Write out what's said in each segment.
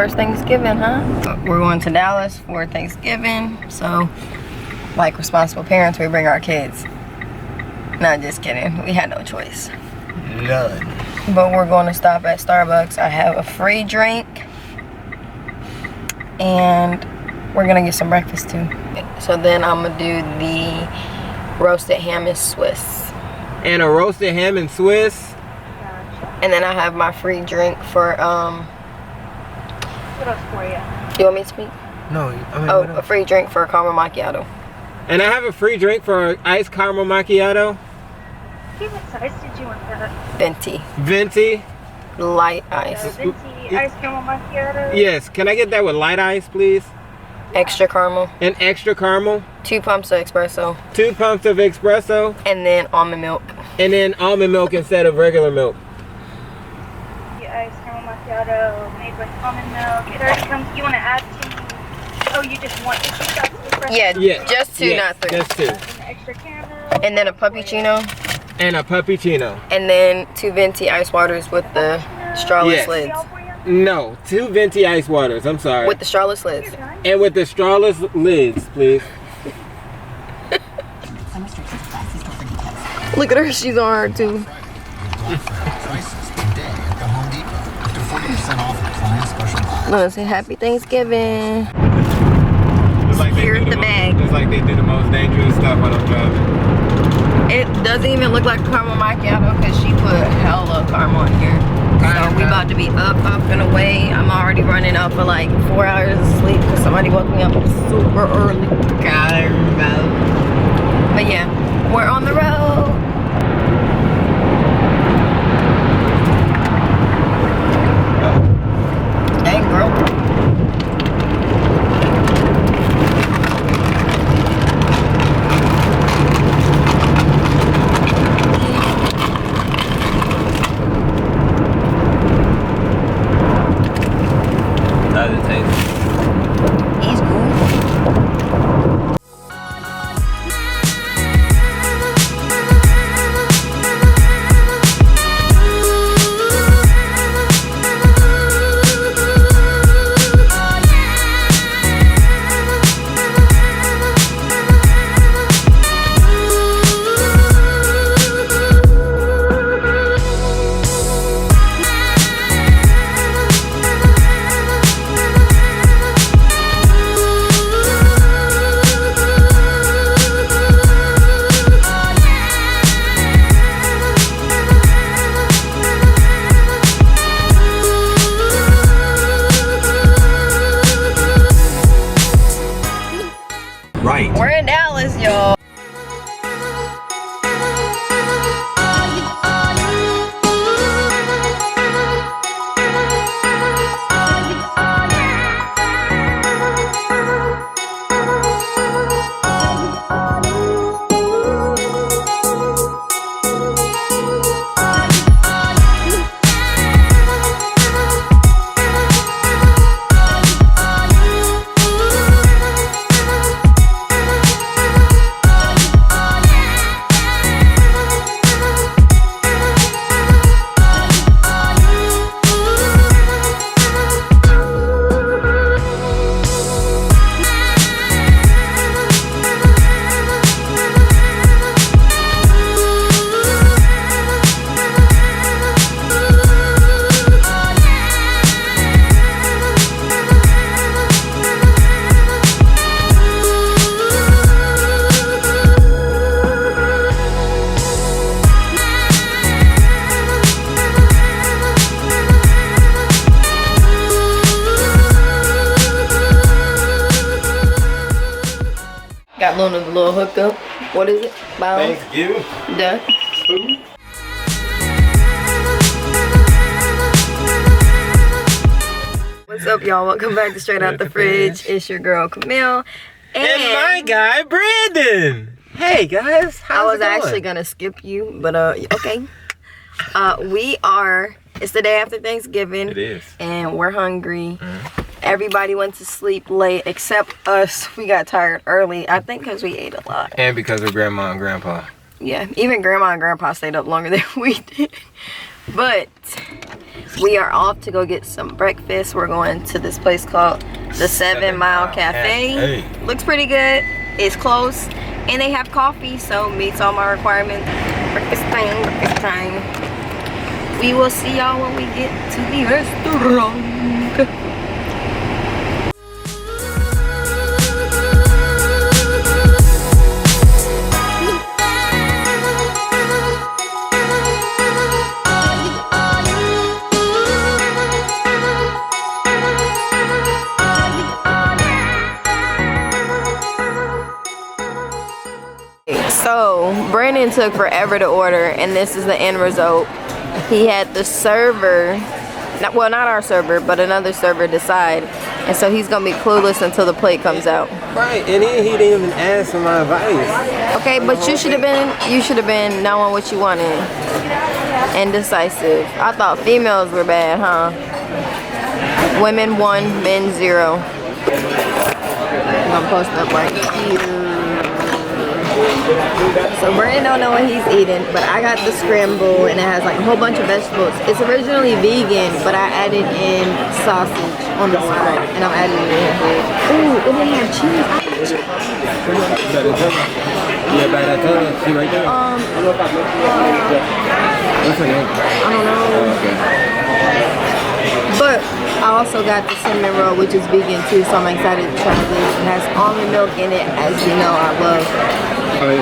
first Thanksgiving, huh? We're going to Dallas for Thanksgiving, so like responsible parents, we bring our kids. No, just kidding. We had no choice. None. But we're going to stop at Starbucks. I have a free drink, and we're gonna get some breakfast too. So then I'm gonna do the roasted ham and Swiss. And a roasted ham and Swiss. And then I have my free drink for What else for you? You want me to speak? No, I mean, Oh, a free drink for a caramel macchiato. And I have a free drink for iced caramel macchiato. What size did you want that? Venti. Venti. Light ice. Venti iced caramel macchiato? Yes, can I get that with light ice, please? Extra caramel. And extra caramel. 2 pumps of espresso. 2 pumps of espresso. And then almond milk. And then almond milk instead of regular milk. The iced caramel macchiato made with almond milk. It already comes. You want to add 2? Oh, you just want 2 shots of espresso? Yeah, just 2, not 3. Just 2. And the extra caramel. And then a puppuccino. And a puppuccino. And then 2 venti ice waters with the strawless lids. No, 2 venti ice waters. I'm sorry. With the strawless lids. And with the strawless lids, please. Look at her, she's on her too. Let's say happy Thanksgiving. Here's the bag. Just like they do the most dangerous stuff when I'm driving. It doesn't even look like caramel macchiato because she put hella caramel in here. So we about to be up and away. I'm already running up for like 4 hours of sleep because somebody woke me up super early. But yeah, we're on the road. Dang, girl. Right. We're in Dallas, y'all. Got Luna the little hookup. What is it? Bounce? Thanksgiving. Duh. Food. What's up, y'all? Welcome back to Straight Out the Fridge. It's your girl Camille. And my guy Brandon. Hey guys, how's I was it going? actually gonna skip you, but okay. It's the day after Thanksgiving. It is. And we're hungry. Everybody went to sleep late except us. We got tired early. I think because we ate a lot. And because of Grandma and Grandpa. Yeah, even Grandma and Grandpa stayed up longer than we did. But We are off to go get some breakfast. We're going to this place called the 7 Mile Cafe. Looks pretty good. It's close. And they have coffee, so meets all my requirements. Breakfast time, breakfast time. We will see y'all when we get to the restaurant. So Brandon took forever to order, and this is the end result. He had the server, not our server, but another server decide, and so he's gonna be clueless until the plate comes out. Right, and then he didn't even ask for my advice. Okay, but you should have been knowing what you wanted and decisive. I thought females were bad, huh? Women 1, men 0. I'm gonna post up right here. So Brandon don't know what he's eating, but I got the scramble and it has like a whole bunch of vegetables. It's originally vegan, but I added in sausage on the spread, and I'm adding it in here. Ooh, it didn't have cheese. Yeah, by that time, see right there. What's her name? I don't know. But I also got the cinnamon roll, which is vegan too, so I'm excited to try this. It has almond milk in it, as you know I love. Can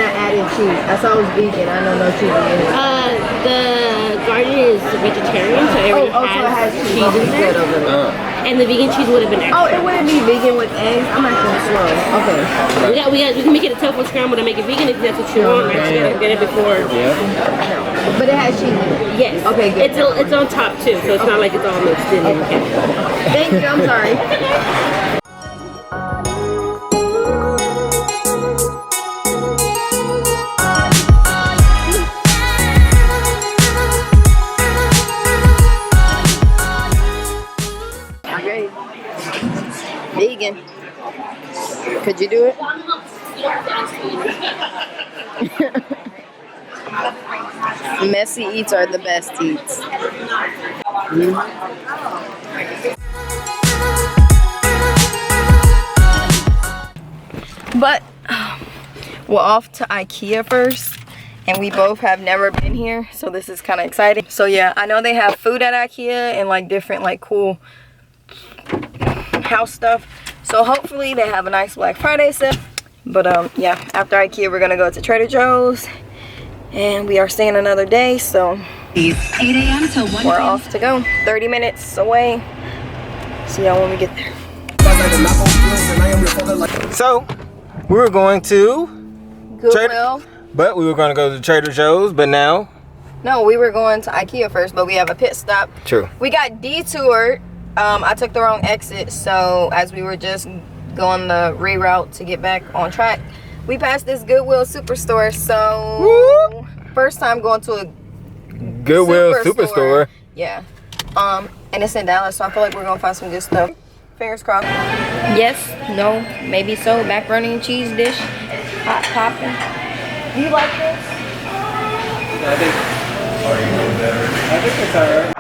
I add in cheese? I saw it was vegan. I know no cheese in it. The garden is vegetarian, so it has cheese in there. And the vegan cheese would have been extra. Oh, it wouldn't be vegan with eggs? I'm actually slow. Okay. We can make it a tofu scramble to make it vegan if that's what you want. Right? You gotta get it before. Yeah. But it has cheese in it? Yes. Okay, good. It's on top too, so it's not like it's all mixed in. Okay. Thank you, I'm sorry. Vegan. Could you do it? Messy eats are the best eats. But we're off to Ikea first, and we both have never been here, so this is kind of exciting. So yeah, I know they have food at Ikea and like different like cool house stuff, so hopefully they have a nice Black Friday sale. But yeah, after Ikea we're gonna go to Trader Joe's, and we are staying another day, so 8 a.m. to 1 we're off to go. 30 minutes away. See y'all when we get there. So we were going to Goodwill. but we were going to go to Trader Joe's, but now No, we were going to Ikea first, but we have a pit stop. True. We got detoured. I took the wrong exit, so as we were just going the reroute to get back on track, we passed this Goodwill superstore. So woo! First time going to a Goodwill superstore. Yeah. And it's in Dallas, so I feel like we're gonna find some good stuff. Fingers crossed. Yes, no, maybe so. Macaroni and cheese dish. Hot popping. You like this? I think it's alright.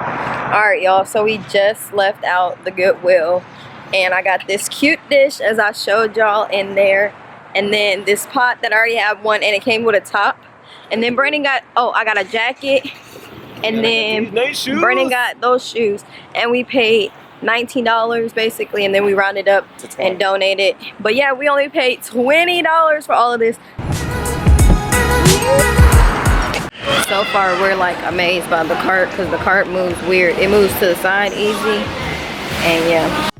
Alright, y'all, so we just left out the Goodwill, and I got this cute dish as I showed y'all in there, and then this pot that I already have one, and it came with a top. And then Brandon got, I got a jacket, and then nice Brandon got those shoes, and we paid $19 basically, and then we rounded up and donated. But yeah, we only paid $20 for all of this. So far we're like amazed by the cart, because the cart moves weird. It moves to the side easy, and yeah.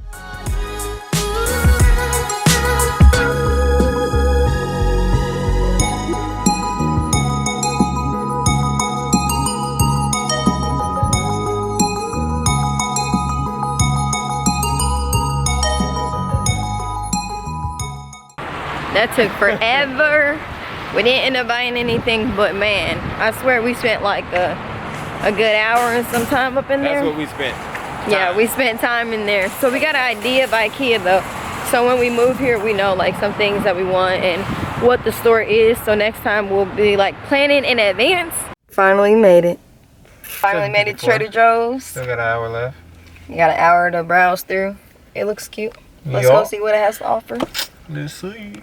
That took forever. We didn't end up buying anything, but man, I swear we spent like a good hour and some time up in there. That's what we spent. Yeah, we spent time in there. So we got an idea of Ikea though. So when we move here, we know like some things that we want and what the store is. So next time we'll be like planning in advance. Finally made it. Finally made it to Trader Joe's. Still got an hour left. You got an hour to browse through. It looks cute. Let's go see what it has to offer. Let's see.